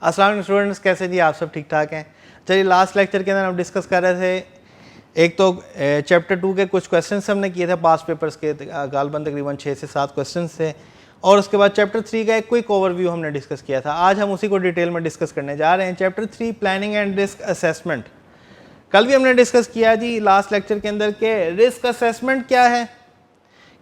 अस्सलाम वालेकुम स्टूडेंट्स, कैसे जी आप सब ठीक ठाक हैं। चलिए लास्ट लेक्चर के अंदर हम डिस्कस कर रहे थे, एक तो चैप्टर 2 के कुछ क्वेश्चंस हमने किए थे पास पेपर्स के, गालबन तकरीबन 6 से 7 क्वेश्चंस थे, और उसके बाद चैप्टर 3 का एक क्विक ओवरव्यू हमने डिस्कस किया था। आज हम उसी को डिटेल में डिस्कस करने जा रहे हैं। Chapter 3 planning and risk assessment, कल भी हमने डिस्कस किया जी लास्ट लेक्चर के अंदर के रिस्क असेसमेंट क्या है,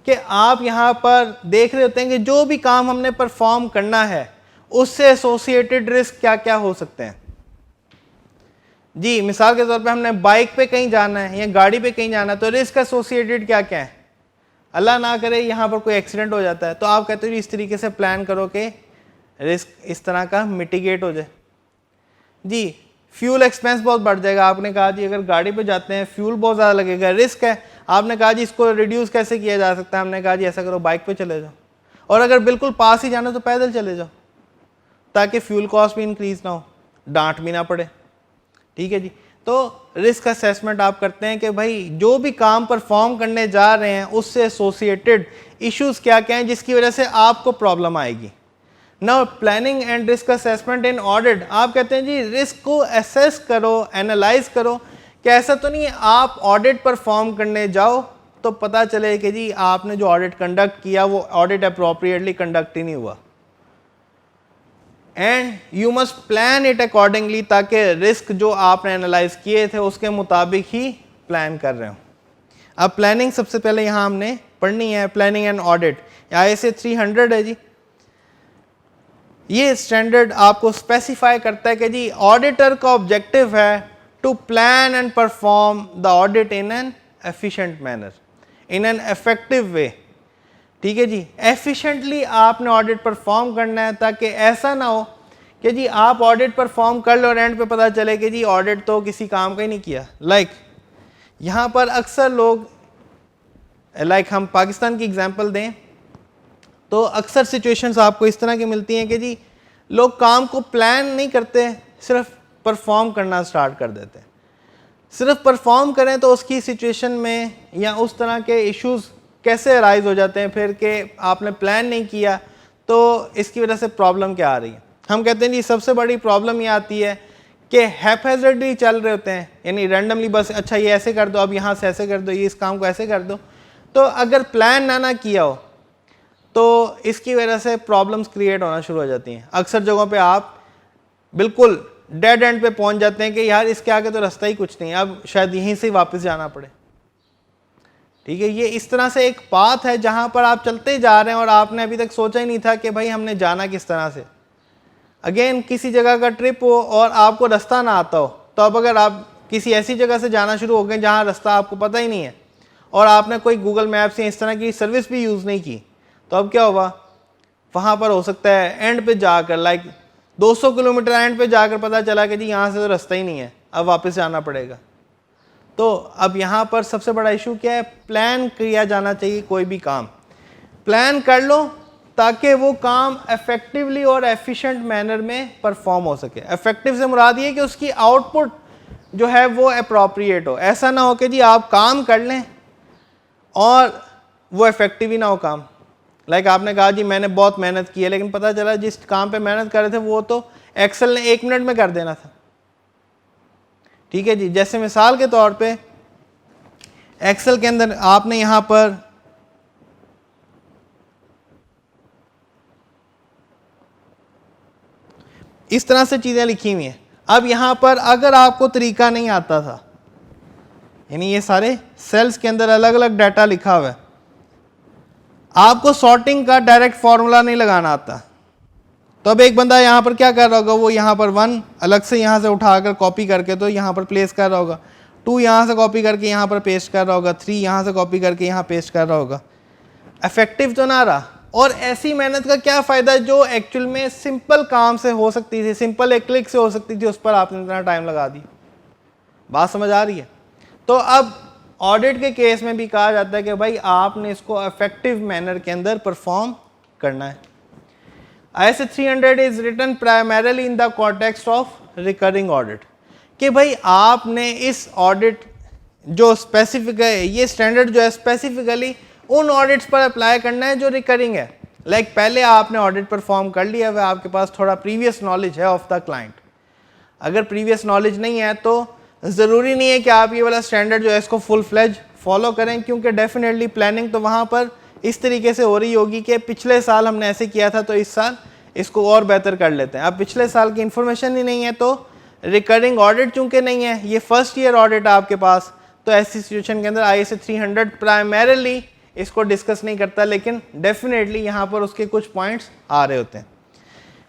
कि आप यहाँ पर देख रहे होते हैं कि जो भी काम हमने परफॉर्म करना है उससे एसोसिएटेड रिस्क क्या क्या हो सकते हैं जी। मिसाल के तौर पे हमने बाइक पे कहीं जाना है या गाड़ी पे कहीं जाना है, तो रिस्क एसोसिएटेड क्या क्या है। अल्लाह ना करे यहाँ पर कोई एक्सीडेंट हो जाता है, तो आप कहते हो इस तरीके से प्लान करो कि रिस्क इस तरह का मिटिगेट हो जाए जी। फ्यूल एक्सपेंस बहुत बढ़ जाएगा, आपने कहा जी अगर गाड़ी पे जाते हैं फ्यूल बहुत ज़्यादा लगेगा, रिस्क है। आपने कहा जी इसको रिड्यूस कैसे किया जा सकता है, हमने कहा जी ऐसा करो बाइक पे चले जाओ, और अगर बिल्कुल पास ही जाना तो पैदल चले जाओ, ताकि फ्यूल कॉस्ट भी इंक्रीज ना हो, डांट भी ना पड़े। ठीक है जी। तो रिस्क असेसमेंट आप करते हैं कि भाई जो भी काम परफॉर्म करने जा रहे हैं उससे एसोसिएटेड इश्यूज क्या क्या हैं जिसकी वजह से आपको प्रॉब्लम आएगी। Now planning and risk assessment in audit, आप कहते हैं जी रिस्क को असेस करो, एनालाइज करो कि ऐसा तो नहीं है आप ऑडिट परफॉर्म करने जाओ तो पता चले कि जी आपने जो ऑडिट कंडक्ट किया वो ऑडिट अप्रोप्रिएटली कंडक्ट ही नहीं हुआ, and you must plan it accordingly, ताकि रिस्क जो आपने एनालाइज किए थे उसके मुताबिक ही प्लान कर रहे हो। अब प्लानिंग सबसे पहले यहाँ हमने पढ़नी है, प्लानिंग एंड ऑडिट ISA 300 है जी। ये स्टैंडर्ड आपको स्पेसिफाई करता है कि जी ऑडिटर का ऑब्जेक्टिव है to plan and perform the audit in an efficient manner, in an effective way. ठीक है जी, एफिशिएंटली आपने ऑडिट परफॉर्म करना है, ताकि ऐसा ना हो कि जी आप ऑडिट परफॉर्म कर लो और एंड पे पता चले कि जी ऑडिट तो किसी काम का ही नहीं किया। यहाँ पर अक्सर लोग, हम पाकिस्तान की एग्जांपल दें तो अक्सर सिचुएशंस आपको इस तरह की मिलती हैं कि जी लोग काम को प्लान नहीं करते, सिर्फ परफॉर्म करना स्टार्ट कर देते हैं। सिर्फ परफॉर्म करें तो उसकी सिचुएशन में या उस तरह के इश्यूज कैसे अराइज हो जाते हैं फिर कि आपने प्लान नहीं किया, तो इसकी वजह से प्रॉब्लम क्या आ रही है। हम कहते हैं जी सबसे बड़ी प्रॉब्लम ये आती है कि हैपहैज़र्डली चल रहे होते हैं, यानी रैंडमली बस अच्छा ये ऐसे कर दो, अब यहाँ से ऐसे कर दो, ये इस काम को ऐसे कर दो। तो अगर प्लान ना किया हो तो इसकी वजह से प्रॉब्लम्स क्रिएट होना शुरू हो जाती हैं। अक्सर जगहों पे आप बिल्कुल डेड एंड पे पहुंच जाते हैं कि यार इसके आगे तो रास्ता ही कुछ नहीं है, अब शायद यहीं से वापस जाना पड़े। ठीक है, ये इस तरह से एक पाथ है जहां पर आप चलते जा रहे हैं और आपने अभी तक सोचा ही नहीं था कि भाई हमने जाना किस तरह से। अगेन किसी जगह का ट्रिप हो और आपको रास्ता ना आता हो, तो अब अगर आप किसी ऐसी जगह से जाना शुरू हो गए जहाँ रास्ता आपको पता ही नहीं है और आपने कोई गूगल मैप्स या इस तरह की सर्विस भी यूज़ नहीं की, तो अब क्या होगा, वहाँ पर हो सकता है एंड पे जाकर 200 किलोमीटर एंड पे जाकर पता चला कि जी यहाँ से तो रास्ता ही नहीं है, अब वापस जाना पड़ेगा। तो अब यहाँ पर सबसे बड़ा इशू क्या है, प्लान किया जाना चाहिए। कोई भी काम प्लान कर लो ताकि वो काम इफेक्टिवली और एफिशिएंट मैनर में परफॉर्म हो सके। इफेक्टिव से मुराद ये कि उसकी आउटपुट जो है वो अप्रोप्रिएट हो। ऐसा ना हो कि जी आप काम कर लें और वो इफेक्टिव ही ना हो काम। आपने कहा जी मैंने बहुत मेहनत की है, लेकिन पता चला जिस काम पे मेहनत कर रहे थे वो तो एक्सेल ने 1 मिनट में कर देना था। ठीक है जी, जैसे मिसाल के तौर पे एक्सेल के अंदर आपने यहाँ पर इस तरह से चीज़ें लिखी हुई हैं। अब यहाँ पर अगर आपको तरीका नहीं आता था, यानी ये सारे सेल्स के अंदर अलग अलग डाटा लिखा हुआ है, आपको सॉर्टिंग का डायरेक्ट फॉर्मूला नहीं लगाना आता, तो अब एक बंदा यहाँ पर क्या कर रहा होगा, वो यहाँ पर 1 अलग से यहाँ से उठाकर कॉपी करके तो यहाँ पर प्लेस कर रहा होगा, 2 यहाँ से कॉपी करके यहाँ पर पेस्ट कर रहा होगा, 3 यहाँ से कॉपी करके यहाँ पेस्ट कर रहा होगा। इफेक्टिव तो ना रहा। और ऐसी मेहनत का क्या फ़ायदा जो एक्चुअल में सिंपल काम से हो सकती थी, सिंपल एक क्लिक से हो सकती थी, उस पर आपने इतना टाइम लगा दी। बात समझ आ रही है। तो अब ऑडिट के केस में भी कहा जाता है कि भाई आपने इसको इफेक्टिव मैनर के अंदर परफॉर्म करना है। ISA 300 is written primarily in the context of recurring audit, कि भाई आपने इस ऑडिट जो स्पेसिफिक है, ये स्टैंडर्ड जो है स्पेसिफिकली उन ऑडिट्स पर अप्लाई करना है जो रिकरिंग है। लाइक पहले आपने ऑडिट परफॉर्म कर लिया हुआ, आपके पास थोड़ा प्रीवियस नॉलेज है ऑफ द क्लाइंट। अगर प्रीवियस नॉलेज नहीं है तो ज़रूरी नहीं है कि आप ये वाला स्टैंडर्ड जो है इसको फुल फ्लेज फॉलो करें, क्योंकि डेफिनेटली प्लानिंग तो वहाँ पर इस तरीके से हो रही होगी कि पिछले साल हमने ऐसे किया था तो इस साल इसको और बेहतर कर लेते हैं। अब पिछले साल की इन्फॉर्मेशन ही नहीं है तो रिकरिंग ऑडिट चूंकि नहीं है, ये फर्स्ट ईयर ऑडिट है आपके पास, तो ऐसी सिचुएशन के अंदर ISA 300 प्राइमरीली इसको डिस्कस नहीं करता, लेकिन डेफिनेटली यहाँ पर उसके कुछ पॉइंट्स आ रहे होते हैं।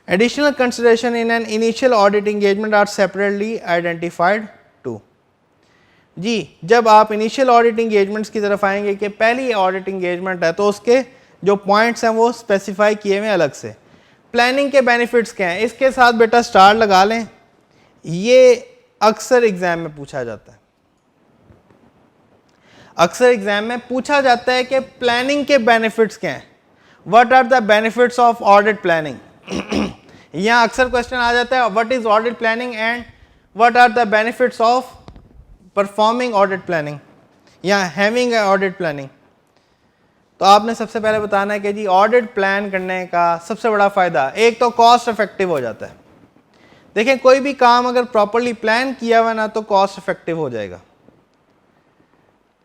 Additional consideration in an initial audit engagement are separately identified to. जी, जब आप इनिशियल ऑडिट इंगेजमेंट्स की तरफ आएंगे कि पहली ऑडिट इंगेजमेंट है तो उसके जो पॉइंट्स हैं वो स्पेसिफाई किए हुए अलग से। प्लानिंग के बेनिफिट्स क्या हैं, इसके साथ बेटा स्टार लगा लें, ये अक्सर एग्जाम में पूछा जाता है। अक्सर एग्जाम में पूछा जाता है कि प्लानिंग के बेनिफिट्स क्या हैं, what are the benefits of audit planning. यहाँ अक्सर क्वेश्चन आ जाता है what is audit planning and what are the benefits of performing audit planning या हैविंग ऑडिट प्लानिंग। तो आपने सबसे पहले बताना है कि जी ऑडिट प्लान करने का सबसे बड़ा फ़ायदा, एक तो कॉस्ट इफेक्टिव हो जाता है। देखें, कोई भी काम अगर प्रॉपरली प्लान किया हुआ ना तो कॉस्ट इफेक्टिव हो जाएगा।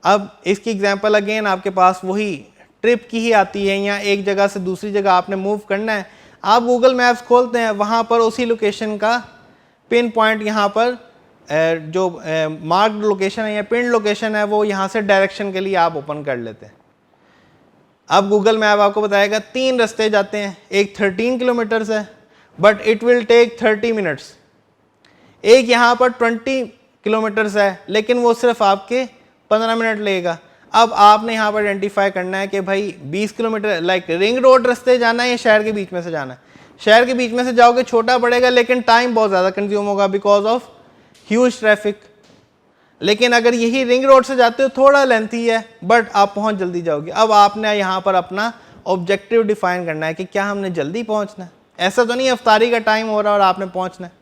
अब इसकी एग्जांपल अगेन आपके पास वही ट्रिप की ही आती है, या एक जगह से दूसरी जगह आपने मूव करना है, आप गूगल मैप्स खोलते हैं, वहाँ पर उसी लोकेशन का पिन पॉइंट यहाँ पर जो मार्क्ड लोकेशन है या पिन लोकेशन है वो यहाँ से डायरेक्शन के लिए आप ओपन कर लेते हैं। अब गूगल मैप आपको बताएगा 3 रास्ते जाते हैं, एक 13 किलोमीटर्स है but it will take 30 minutes, एक यहाँ पर 20 किलोमीटर्स है लेकिन वो सिर्फ आपके 15 मिनट लगेगा। अब आपने यहाँ पर आइडेंटिफाई करना है कि भाई 20 किलोमीटर लाइक रिंग रोड रास्ते जाना है या शहर के बीच में से जाना है। शहर के बीच में से जाओगे छोटा पड़ेगा लेकिन टाइम बहुत ज़्यादा कंज्यूम होगा बिकॉज ऑफ ह्यूज ट्रैफिक। लेकिन अगर यही रिंग रोड से जाते हो थोड़ा लेंथी है बट आप पहुंच जल्दी जाओगे। अब आपने यहाँ पर अपना ऑब्जेक्टिव डिफाइन करना है कि क्या हमने जल्दी पहुंचना है, ऐसा तो नहीं अफ्तारी का टाइम हो रहा है और आपने पहुंचना है,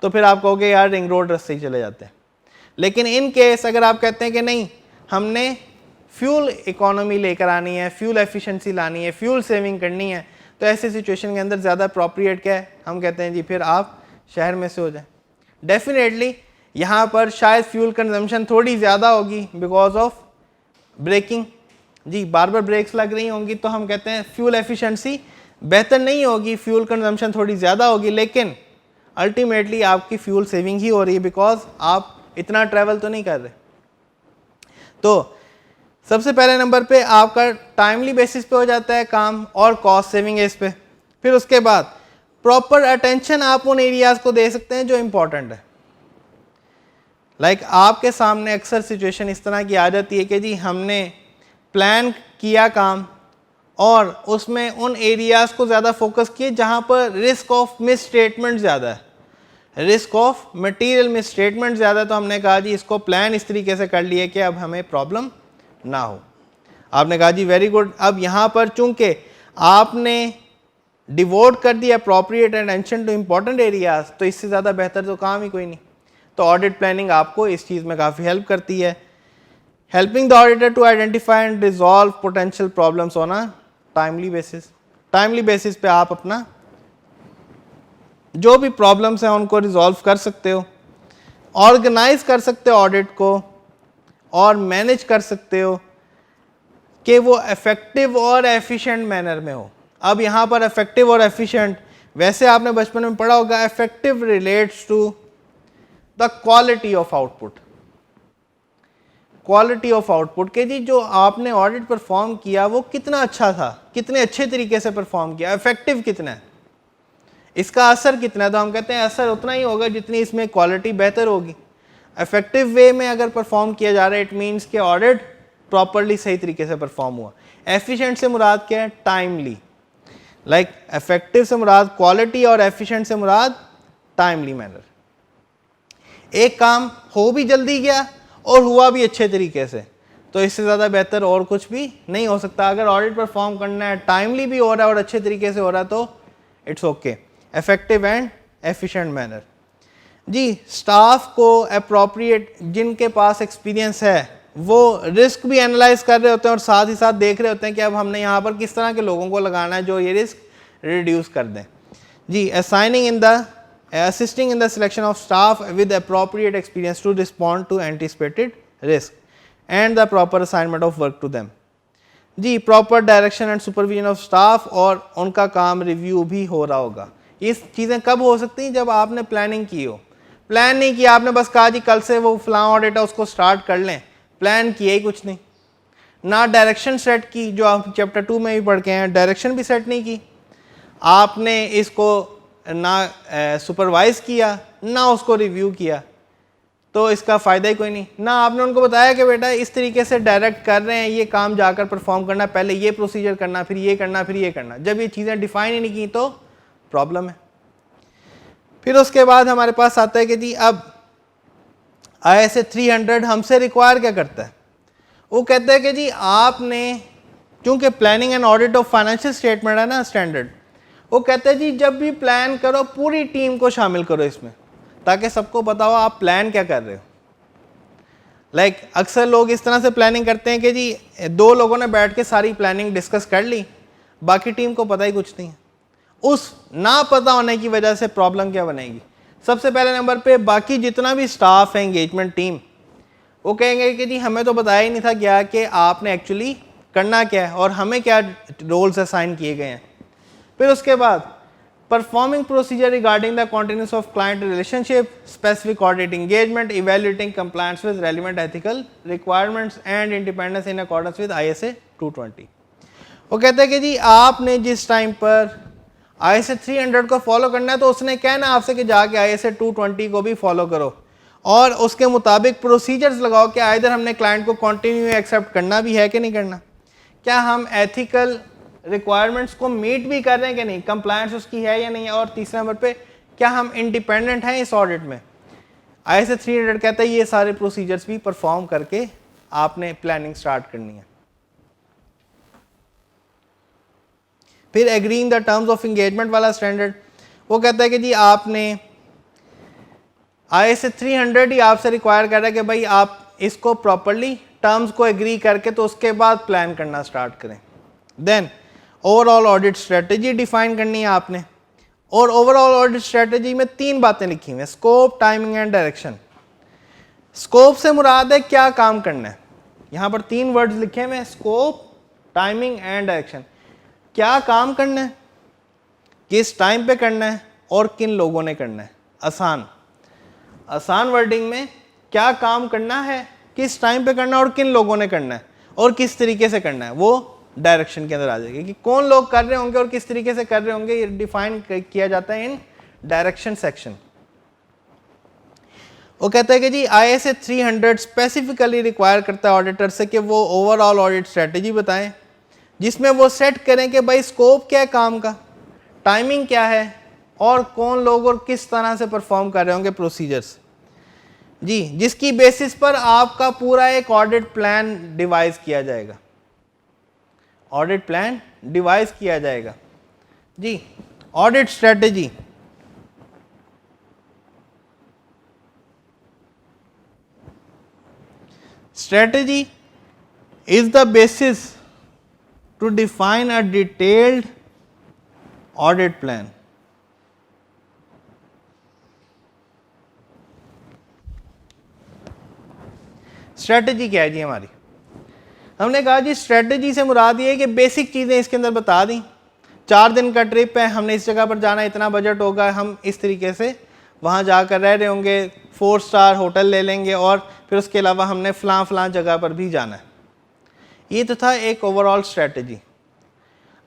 तो फिर आप कहोगे यार रिंग रोड रास्ते ही चले जाते हैं। लेकिन इन केस अगर आप कहते हैं कि नहीं हमने फ्यूल इकोनॉमी लेकर आनी है, फ्यूल एफिशिएंसी लानी है, फ्यूल सेविंग करनी है, तो ऐसी सिचुएशन के अंदर ज़्यादा अप्रोप्रिएट क्या है, हम कहते हैं जी फिर आप शहर में से हो जाए। डेफिनेटली यहाँ पर शायद फ्यूल कंजम्पशन थोड़ी ज़्यादा होगी बिकॉज ऑफ ब्रेकिंग, जी बार बार ब्रेक्स लग रही होंगी, तो हम कहते हैं फ्यूल एफिशिएंसी बेहतर नहीं होगी, फ्यूल कंजम्पशन थोड़ी ज़्यादा होगी, लेकिन अल्टीमेटली आपकी फ्यूल सेविंग ही हो रही है बिकॉज आप इतना ट्रैवल तो नहीं कर रहे। तो सबसे पहले नंबर पे आपका टाइमली बेसिस पे हो जाता है काम और कॉस्ट सेविंग है इस पे। फिर उसके बाद प्रॉपर अटेंशन आप उन एरियाज को दे सकते हैं जो इम्पोर्टेंट है। लाइक आपके सामने अक्सर सिचुएशन इस तरह की आ जाती है कि जी हमने प्लान किया काम और उसमें उन एरियाज को ज़्यादा फोकस किए जहाँ पर रिस्क ऑफ मिस स्टेटमेंट ज़्यादा है, risk of material miss statement ज़्यादा है, तो हमने कहा जी इसको प्लान इस तरीके से कर लिए कि अब हमें प्रॉब्लम ना हो। आपने कहा जी वेरी गुड। अब यहाँ पर चूंकि आपने डिवोट कर दिया appropriate attention to important areas, तो इससे ज़्यादा बेहतर तो काम ही कोई नहीं। तो ऑडिट प्लानिंग आपको इस चीज़ में काफ़ी हेल्प करती है, helping the auditor to identify and resolve potential problems on a timely basis. Timely basis पे आप अपना जो भी प्रॉब्लम्स हैं उनको रिजॉल्व कर सकते हो, ऑर्गेनाइज कर सकते हो ऑडिट को और मैनेज कर सकते हो कि वो इफेक्टिव और एफिशिएंट मैनर में हो। अब यहाँ पर इफेक्टिव और एफिशिएंट, वैसे आपने बचपन में पढ़ा होगा effective relates to the quality of output. Quality of output के जी जो आपने ऑडिट परफॉर्म किया वो कितना अच्छा था, कितने अच्छे तरीके से परफॉर्म किया, इफेक्टिव कितना है, इसका असर कितना है। तो हम कहते हैं असर उतना ही होगा जितनी इसमें क्वालिटी बेहतर होगी। इफेक्टिव वे में अगर परफॉर्म किया जा रहा है इट मीन्स कि ऑडिट प्रॉपरली सही तरीके से परफॉर्म हुआ। एफिशिएंट से मुराद क्या है, टाइमली। लाइक इफेक्टिव से मुराद क्वालिटी और एफिशिएंट से मुराद टाइमली मैनर। एक काम हो भी जल्दी गया और हुआ भी अच्छे तरीके से, तो इससे ज़्यादा बेहतर और कुछ भी नहीं हो सकता। अगर ऑडिट परफॉर्म करना है, टाइमली भी हो रहा है और अच्छे तरीके से हो रहा है, तो it's okay, effective and efficient manner. जी स्टाफ को अप्रोप्रिएट, जिनके पास एक्सपीरियंस है वो रिस्क भी एनालाइज कर रहे होते हैं और साथ ही साथ देख रहे होते हैं कि अब हमने यहाँ पर किस तरह के लोगों को लगाना है जो ये रिस्क रिड्यूस कर दें। जी, assisting in the selection of staff with appropriate experience to respond to anticipated risk and the proper assignment of work to them। जी, proper direction and supervision of staff और उनका काम रिव्यू भी हो रहा होगा। ये चीज़ें कब हो सकती हैं? जब आपने प्लानिंग की हो। प्लान नहीं किया, आपने बस कहा जी कल से वो फलां ऑडिट है उसको स्टार्ट कर लें, प्लान किया ही कुछ नहीं, ना डायरेक्शन सेट की, जो आप चैप्टर 2 में भी पढ़ के हैं, डायरेक्शन भी सेट नहीं की आपने, इसको ना सुपरवाइज किया ना उसको रिव्यू किया, तो इसका फ़ायदा ही कोई नहीं। ना आपने उनको बताया कि बेटा इस तरीके से डायरेक्ट कर रहे हैं, ये काम जाकर परफॉर्म करना, पहले ये प्रोसीजर करना, फिर ये करना, फिर ये करना। जब ये चीज़ें डिफाइन ही नहीं की तो प्रॉब्लम है। फिर उसके बाद हमारे पास आता है कि जी अब ISA 300 हमसे रिक्वायर क्या करता है? वो कहता है कि जी आपने, चूँकि planning and audit of financial statement है ना स्टैंडर्ड, वो कहते हैं जी जब भी प्लान करो पूरी टीम को शामिल करो इसमें, ताकि सबको पता हो आप प्लान क्या कर रहे हो। अक्सर लोग इस तरह से प्लानिंग करते हैं कि जी 2 लोगों ने बैठ के सारी प्लानिंग डिस्कस कर ली, बाकी टीम को पता ही कुछ नहीं है। उस ना पता होने की वजह से प्रॉब्लम क्या बनेगी? सबसे पहले नंबर पे बाकी जितना भी स्टाफ है, एंगेजमेंट टीम, वो कहेंगे कि जी हमें तो बताया ही नहीं था क्या कि आपने एक्चुअली करना क्या है और हमें क्या रोल्स असाइन किए गए हैं। फिर उसके बाद performing procedure regarding the continuous of client relationship, specific audit engagement, evaluating compliance with relevant ethical requirements and independence in accordance with ISA 220। वो कहते हैं कि जी आपने जिस टाइम पर ISA 300 को फॉलो करना है तो उसने कहना आपसे कि जाके ISA 220 को भी फॉलो करो और उसके मुताबिक प्रोसीजर्स लगाओ कि आइदर हमने क्लाइंट को कंटिन्यू एक्सेप्ट करना भी है कि नहीं करना, क्या हम एथिकल रिक्वायरमेंट्स को मीट भी कर रहे हैं कि नहीं, कंप्लायंस उसकी है या नहीं है, और तीसरे नंबर पे क्या हम इंडिपेंडेंट हैं इस ऑडिट में। ISA 300 कहता है ये सारे प्रोसीजर्स भी परफॉर्म करके आपने प्लानिंग स्टार्ट करनी है। फिर agreeing the terms of engagement वाला स्टैंडर्ड, वो कहता है कि जी आपने ISA 300 ही आपसे रिक्वायर कर रहा है कि भाई आप इसको प्रॉपरली टर्म्स को एग्री करके तो उसके बाद प्लान करना स्टार्ट करें। Then overall audit strategy define करनी है आपने, और ओवरऑल ऑडिट स्ट्रेटजी में 3 बातें लिखी हुई हैं, scope, timing and direction. Scope से मुराद है क्या काम करना है, यहाँ पर 3 वर्ड्स लिखे हुए हैं, स्कोप, टाइमिंग एंड डायरेक्शन। क्या काम करना है, किस टाइम पे करना है और किन लोगों ने करना है। आसान वर्डिंग में क्या काम करना है, किस टाइम पे करना है और किन लोगों ने करना है और किस तरीके से करना है, वो डायरेक्शन के अंदर आ जाएगी कि कौन लोग कर रहे होंगे और किस तरीके से कर रहे होंगे, ये डिफाइन किया जाता है इन डायरेक्शन सेक्शन। वो कहता है कि जी ISA 300 स्पेसिफिकली रिक्वायर करता है ऑडिटर से कि वो ओवरऑल ऑडिट स्ट्रेटजी बताएं, जिसमें वो सेट करें कि भाई स्कोप क्या है काम का, टाइमिंग क्या है और कौन लोग और किस तरह से परफॉर्म कर रहे होंगे प्रोसीजर्स। जी, जिसकी बेसिस पर आपका पूरा एक ऑडिट प्लान डिवाइस किया जाएगा, ऑडिट प्लान डिवाइस किया जाएगा। जी, audit strategy, strategy is the basis to define a detailed audit plan। Strategy क्या है जी हमारी? हमने कहा जी स्ट्रेटजी से मुराद ये है कि बेसिक चीज़ें इसके अंदर बता दी। 4 दिन का ट्रिप है, हमने इस जगह पर जाना, इतना बजट होगा, हम इस तरीके से वहाँ जाकर रह रहे होंगे, 4 स्टार होटल ले लेंगे और फिर उसके अलावा हमने फ़लाँ जगह पर भी जाना है। ये तो था एक ओवरऑल स्ट्रेटजी।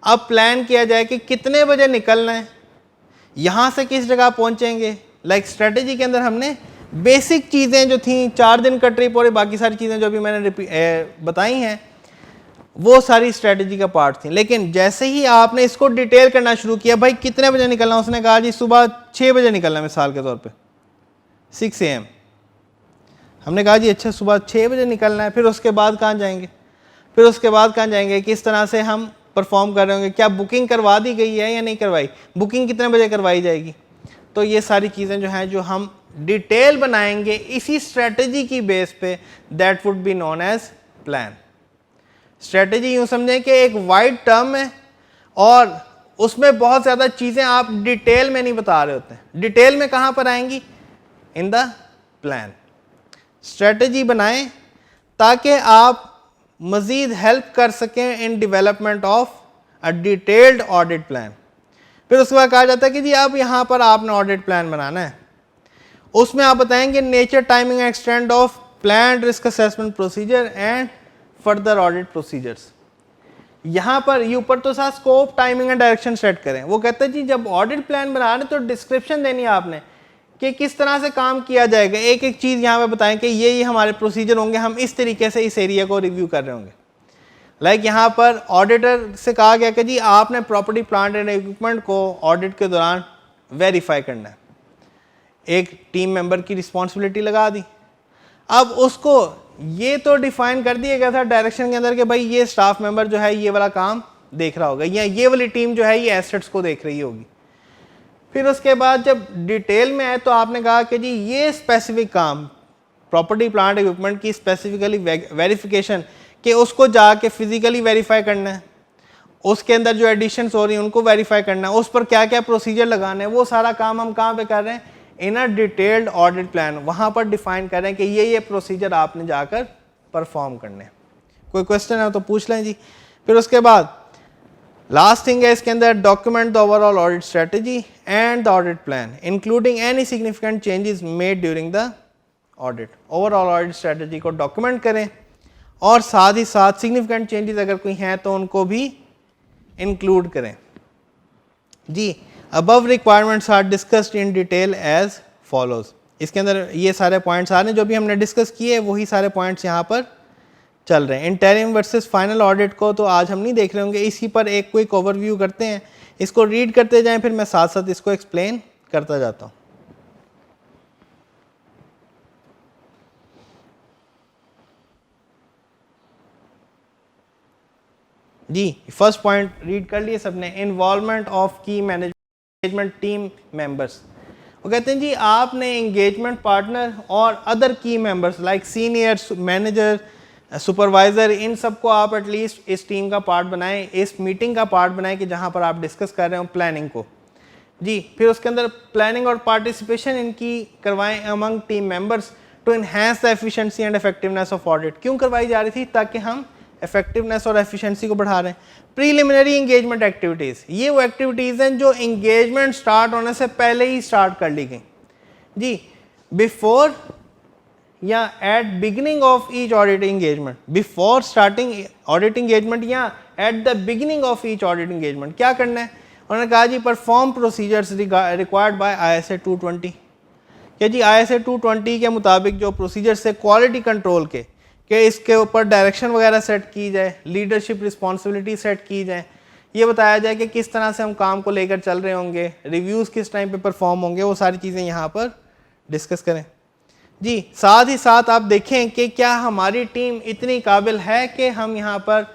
अब प्लान किया जाए कि कितने बजे निकलना है, यहाँ से किस जगह पहुँचेंगे। स्ट्रेटजी के अंदर हमने बेसिक चीज़ें जो थी, 4 दिन का ट्रिप और बाकी सारी चीज़ें जो भी मैंने बताई हैं, वो सारी स्ट्रेटजी का पार्ट थी। लेकिन जैसे ही आपने इसको डिटेल करना शुरू किया, भाई कितने बजे निकलना, उसने कहा जी सुबह 6 बजे निकलना है, मिसाल के तौर पे 6 AM। हमने कहा जी अच्छा सुबह 6 बजे निकलना है, फिर उसके बाद कहाँ जाएंगे, फिर उसके बाद कहाँ जाएंगे, किस तरह से हम परफॉर्म कर रहे होंगे, क्या बुकिंग करवा दी गई है या नहीं करवाई, बुकिंग कितने बजे करवाई जाएगी। तो ये सारी चीज़ें जो हैं जो हम डिटेल बनाएंगे इसी स्ट्रेटजी की बेस पे, that would be known as plan. Strategy यूँ समझें कि एक वाइड टर्म है और उसमें बहुत ज़्यादा चीज़ें आप डिटेल में नहीं बता रहे होते हैं। डिटेल में कहाँ पर आएंगी? In the plan. स्ट्रेटजी बनाएं ताकि आप मज़ीद हेल्प कर सकें in development of a detailed audit plan. फिर उसके बाद कहा जाता है कि जी अब यहाँ पर आपने ऑडिट प्लान बनाना है, उसमें आप बताएंगे nature, timing, extent of plan, risk assessment procedure and further audit procedures. यहाँ पर ये ऊपर तो साथ scope, timing and direction set करें। वो कहते हैं जी जब ऑडिट प्लान बना रहे तो डिस्क्रिप्शन देनी है आपने कि किस तरह से काम किया जाएगा, एक एक चीज़ यहाँ पे बताएं कि ये हमारे प्रोसीजर होंगे, हम इस तरीके से इस एरिया को रिव्यू कर रहे होंगे। लाइक यहाँ पर ऑडिटर से कहा गया कि जी आपने प्रॉपर्टी, प्लांट एंड इक्विपमेंट को ऑडिट के दौरान वेरीफाई करना है। एक टीम मेंबर की रिस्पॉन्सिबिलिटी लगा दी। अब उसको ये तो डिफाइन कर दिया गया था डायरेक्शन के अंदर कि भाई ये स्टाफ मेंबर जो है ये वाला काम देख रहा होगा, या ये वाली टीम जो है ये एसेट्स को देख रही होगी। फिर उसके बाद जब डिटेल में आए तो आपने कहा कि जी ये स्पेसिफिक काम प्रॉपर्टी, प्लांट, इक्विपमेंट की स्पेसिफिकली वेरिफिकेशन कि उसको जाके फिजिकली वेरीफाई करना है, उसके अंदर जो एडिशंस हो रही हैं उनको वेरीफाई करना है, उस पर क्या क्या प्रोसीजर लगाने हैं, वो सारा काम हम कहाँ पे कर रहे हैं? इन अ डिटेल्ड ऑडिट प्लान। वहाँ पर डिफाइन कर रहे हैं कि ये प्रोसीजर आपने जाकर परफॉर्म करने हैं। कोई क्वेश्चन है तो पूछ लें जी। फिर उसके बाद लास्ट थिंग है इसके अंदर, document the overall audit strategy and the audit plan including any significant changes made during the audit. Overall audit strategy को डॉक्यूमेंट करें और साथ ही साथ सिग्निफिकेंट चेंजेस अगर कोई हैं तो उनको भी इंक्लूड करें जी। Above requirements are discussed in detail as follows. इसके अंदर ये सारे पॉइंट्स आ रहे हैं जो भी हमने डिस्कस किए, वही सारे पॉइंट्स यहाँ पर चल रहे हैं। इंटरिम वर्सेस फाइनल ऑडिट को तो आज हम नहीं देख रहे होंगे, इसी पर एक क्विक ओवरव्यू करते हैं, इसको रीड करते जाएं, फिर मैं साथ साथ इसको एक्सप्लेन करता जाता हूँ जी। फर्स्ट पॉइंट रीड कर लिए सबने, involvement of key management team members. वो कहते हैं जी आपने एंगेजमेंट पार्टनर और other key members like senior, manager, supervisor, इन सबको आप एटलीस्ट इस टीम का पार्ट बनाएं, इस मीटिंग का पार्ट बनाएं कि जहां पर आप डिस्कस कर रहे हो प्लानिंग को जी। फिर उसके अंदर प्लानिंग और पार्टिसिपेशन इनकी करवाएं among team members to enhance the efficiency and effectiveness of audit. क्यों करवाई जा रही थी? ताकि हम इफेक्टिवनेस और एफिशिएंसी को बढ़ा रहे हैं। प्रीलिमिनरी एंगेजमेंट एक्टिविटीज़, ये वो एक्टिविटीज़ हैं जो एंगेजमेंट स्टार्ट होने से पहले ही स्टार्ट कर ली गई जी। बिफोर या at beginning of each audit engagement, before starting audit engagement या at the beginning of each audit engagement क्या करना है? उन्होंने कहा जी perform procedures required by ISA 220 कि जी ISA 220 के मुताबिक जो प्रोसीजर्स है क्वालिटी कंट्रोल के कि इसके ऊपर डायरेक्शन वगैरह सेट की जाए, लीडरशिप रिस्पॉन्सिबिलिटी सेट की जाए, ये बताया जाए कि किस तरह से हम काम को लेकर चल रहे होंगे, रिव्यूज़ किस टाइम पे परफॉर्म होंगे, वो सारी चीज़ें यहाँ पर डिस्कस करें जी। साथ ही साथ आप देखें कि क्या हमारी टीम इतनी काबिल है कि हम यहाँ पर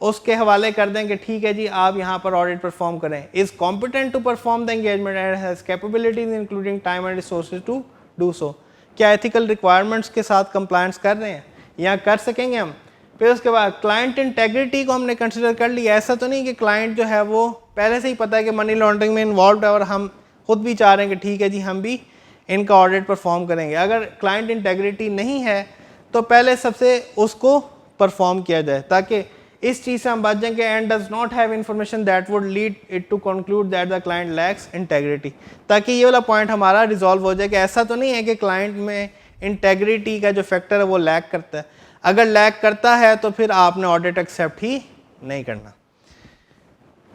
उसके हवाले कर दें कि ठीक है जी आप यहाँ पर ऑडिट परफॉर्म करें। Is competent to perform the engagement and has capabilities including time and resources to do so. क्या एथिकल रिक्वायरमेंट्स के साथ कंप्लायंस कर रहे हैं या कर सकेंगे हम। फिर उसके बाद क्लाइंट इंटेग्रिटी को हमने कंसिडर कर लिया। ऐसा तो नहीं कि क्लाइंट जो है वो पहले से ही पता है कि मनी लॉन्ड्रिंग में इन्वॉल्व है और हम खुद भी चाह रहे हैं कि ठीक है जी हम भी इनका ऑडिट परफॉर्म करेंगे। अगर क्लाइंट इंटेग्रिटी नहीं है तो पहले सबसे उसको परफॉर्म किया जाए ताकि इस चीज़ से हम बच जाएं कि and does not have information that would lead it to conclude that the client lacks integrity, ताकि ये वाला पॉइंट हमारा रिजॉल्व हो जाए कि ऐसा तो नहीं है कि क्लाइंट में इंटेग्रिटी का जो फैक्टर है वो लैक करता है। अगर लैक करता है तो फिर आपने ऑडिट एक्सेप्ट ही नहीं करना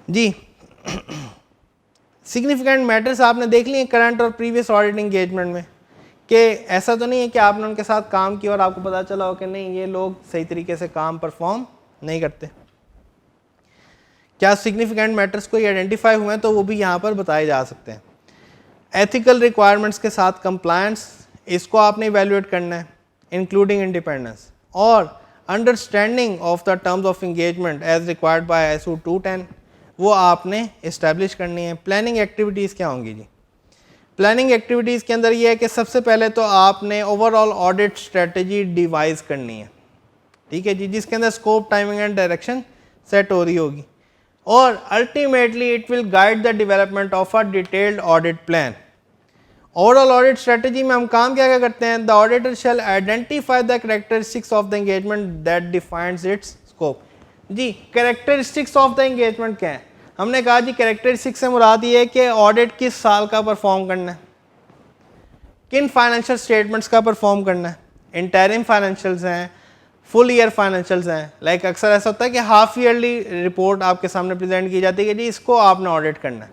जी। सिग्निफिकेंट मैटर्स आपने देख लिए करंट और प्रीवियस ऑडिट एंगेजमेंट में कि ऐसा तो नहीं है कि आपने उनके साथ काम किया और आपको पता चला हो कि नहीं ये लोग सही तरीके से काम परफॉर्म नहीं करते। क्या सिग्निफिकेंट मैटर्स कोई आइडेंटिफाई हुए हैं तो वो भी यहाँ पर बताए जा सकते हैं। एथिकल रिक्वायरमेंट्स के साथ कंप्लायंस, इसको आपने इवेल्युएट करना है इंक्लूडिंग इंडिपेंडेंस और understanding of the terms of engagement as required by ISO 210 वो आपने इस्टेब्लिश करनी है। प्लानिंग एक्टिविटीज़ क्या होंगी जी? प्लानिंग एक्टिविटीज़ के अंदर ये है कि सबसे पहले तो आपने ओवरऑल ऑडिट स्ट्रेटजी डिवाइस करनी है, ठीक है जी, जिसके अंदर scope, timing and direction set हो रही होगी, और ultimately it will guide the development of a detailed audit plan. Overall audit strategy में हम काम क्या क्या करते हैं, the auditor shall identify the characteristics of the engagement that defines its scope. जी, कैरेक्टरिस्टिक्स ऑफ द एंगेजमेंट क्या है, हमने कहा जी कैरेक्टरिस्टिक्स से मुराद ये है कि ऑडिट किस साल का परफॉर्म करना है, किन फाइनेंशियल स्टेटमेंट्स का परफॉर्म करना है, इंटरिम फाइनेंशियल्स हैं, फुल ईयर फाइनेंशियल्स हैं। लाइक अक्सर ऐसा होता है कि हाफ ईयरली रिपोर्ट आपके सामने प्रेजेंट की जाती है कि जी इसको आपने ऑडिट करना है,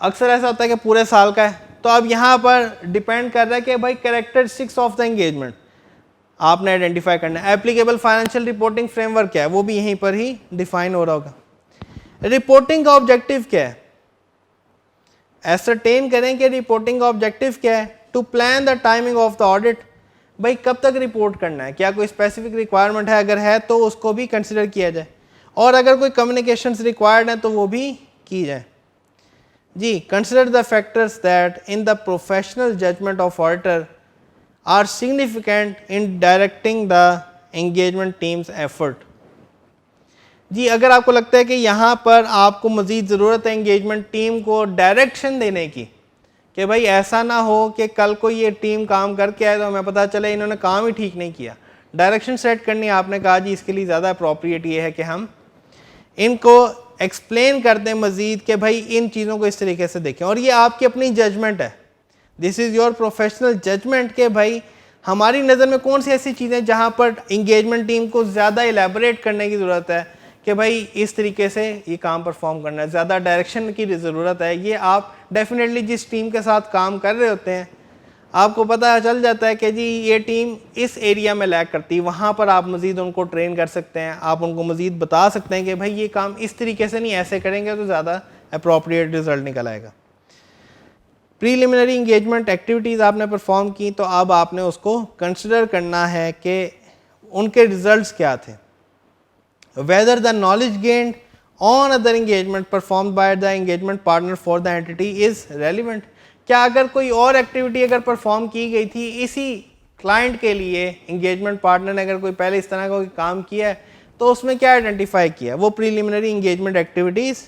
अक्सर ऐसा होता है कि पूरे साल का है। तो अब यहाँ पर डिपेंड कर रहा है कि भाई कैरेक्टरिस्टिक्स ऑफ द एंगेजमेंट आपने आइडेंटिफाई करना है। एप्लीकेबल फाइनेंशियल रिपोर्टिंग फ्रेमवर्क क्या है, वो भी यहीं पर ही डिफाइन हो रहा होगा। रिपोर्टिंग का ऑब्जेक्टिव क्या है, एसरटेन करें कि रिपोर्टिंग का ऑब्जेक्टिव क्या है। To plan the timing of the audit, भाई कब तक रिपोर्ट करना है, क्या कोई स्पेसिफिक रिक्वायरमेंट है, अगर है तो उसको भी कंसिडर किया जाए, और अगर कोई कम्युनिकेशंस रिक्वायर्ड है तो वो भी की जाए। जी, consider the factors that in the professional judgment of auditor are significant in directing the engagement teams effort. जी, अगर आपको लगता है कि यहाँ पर आपको मज़ीद ज़रूरत है एंगेजमेंट टीम को डायरेक्शन देने की, कि भाई ऐसा ना हो कि कल को ये टीम काम करके आए तो हमें पता चले इन्होंने काम ही ठीक नहीं किया, डायरेक्शन सेट करनी आपने कहा जी इसके लिए ज़्यादा अप्रोप्रिएट ये है कि हम इनको एक्सप्लेन कर दें मज़ीद कि भाई इन चीज़ों को इस तरीके से देखें, और ये आपकी अपनी जजमेंट है, this is your professional judgement कि भाई हमारी नज़र में कौन सी ऐसी चीज़ें जहाँ पर इंगेजमेंट टीम को ज़्यादा एलेबोरेट करने की ज़रूरत है कि भाई इस तरीके से ये काम परफॉर्म करना है, ज़्यादा डायरेक्शन की ज़रूरत है। ये आप डेफिनेटली जिस टीम के साथ काम कर रहे होते हैं आपको पता चल जाता है कि जी ये टीम इस एरिया में लैग करती है, वहाँ पर आप मज़ीद उनको ट्रेन कर सकते हैं, आप उनको मज़ीद बता सकते हैं कि भाई ये काम इस तरीके से नहीं, ऐसे करेंगे तो ज़्यादा अप्रोप्रिएट रिजल्ट निकल आएगा। प्रीलिमिनरी इंगेजमेंट एक्टिविटीज़ आपने परफॉर्म की, तो अब आपने उसको कंसिडर करना है कि उनके रिजल्ट्स क्या थे। Whether the knowledge gained on other engagement performed by the engagement partner for the entity is relevant, क्या अगर कोई और एक्टिविटी अगर परफॉर्म की गई थी इसी क्लाइंट के लिए, इंगेजमेंट पार्टनर ने अगर कोई पहले इस तरह का कोई काम किया है तो उसमें क्या आइडेंटिफाई किया, वो प्रीलिमिनरी इंगेजमेंट एक्टिविटीज़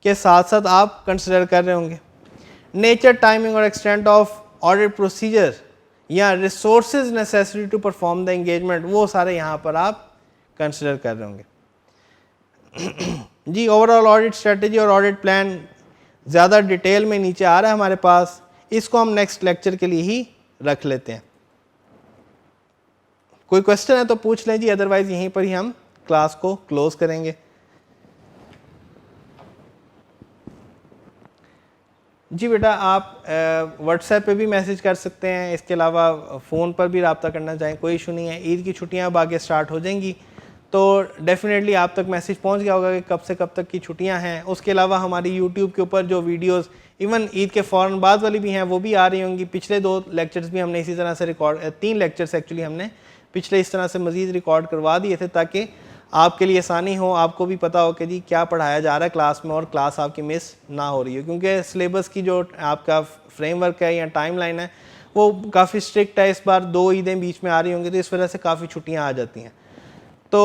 के साथ साथ आप कंसिडर कर रहे होंगे। नेचर, टाइमिंग और एक्सटेंट ऑफ ऑडिट प्रोसीजर या resources necessary to perform the engagement, वो सारे यहाँ पर आप कंसिडर कर रहे होंगे। जी, ओवरऑल ऑडिट स्ट्रेटजी और ऑडिट प्लान ज़्यादा डिटेल में नीचे आ रहा है हमारे पास, इसको हम नेक्स्ट लेक्चर के लिए ही रख लेते हैं। कोई क्वेश्चन है तो पूछ लें जी, अदरवाइज यहीं पर ही हम क्लास को क्लोज करेंगे। जी बेटा, आप व्हाट्सएप पे भी मैसेज कर सकते हैं, इसके अलावा फ़ोन पर भी रब्ता करना चाहें, कोई इशू नहीं है। ईद की छुट्टियां अब आगे स्टार्ट हो जाएंगी तो डेफिनेटली आप तक मैसेज पहुंच गया होगा कि कब से कब तक की छुट्टियां हैं। उसके अलावा हमारी यूट्यूब के ऊपर जो वीडियोस इवन ईद के फ़ौरन बाद वाली भी हैं वो भी आ रही होंगी। पिछले 2 लेक्चर्स भी हमने इसी तरह से रिकॉर्ड, 3 लेक्चर्स एक्चुअली हमने पिछले इस तरह से मज़ीद रिकॉर्ड करवा दिए थे ताकि आपके लिए आसानी हो, आपको भी पता हो कि जी क्या पढ़ाया जा रहा है क्लास में और क्लास आपकी मिस ना हो रही हो। क्योंकि सिलेबस की जो आपका फ्रेमवर्क है या टाइमलाइन है वो काफ़ी स्ट्रिक्ट है। इस बार 2 ईदें बीच में आ रही होंगी तो इस वजह से काफ़ी छुट्टियां आ जाती हैं। तो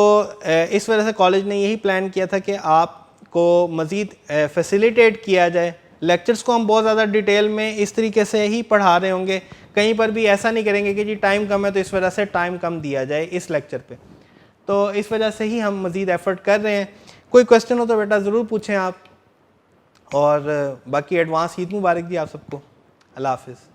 इस वजह से कॉलेज ने यही प्लान किया था कि आपको मज़ीद फैसिलिटेट किया जाए। लेक्चर्स को हम बहुत ज़्यादा डिटेल में इस तरीके से ही पढ़ा रहे होंगे, कहीं पर भी ऐसा नहीं करेंगे कि जी टाइम कम है तो इस वजह से टाइम कम दिया जाए इस लेक्चर पे। तो इस वजह से ही हम मज़ीद एफ़र्ट कर रहे हैं। कोई क्वेश्चन हो तो बेटा ज़रूर पूछें आप, और बाकी एडवांस ईद मुबारक जी आप सबको। अल्लाह हाफ़िज़।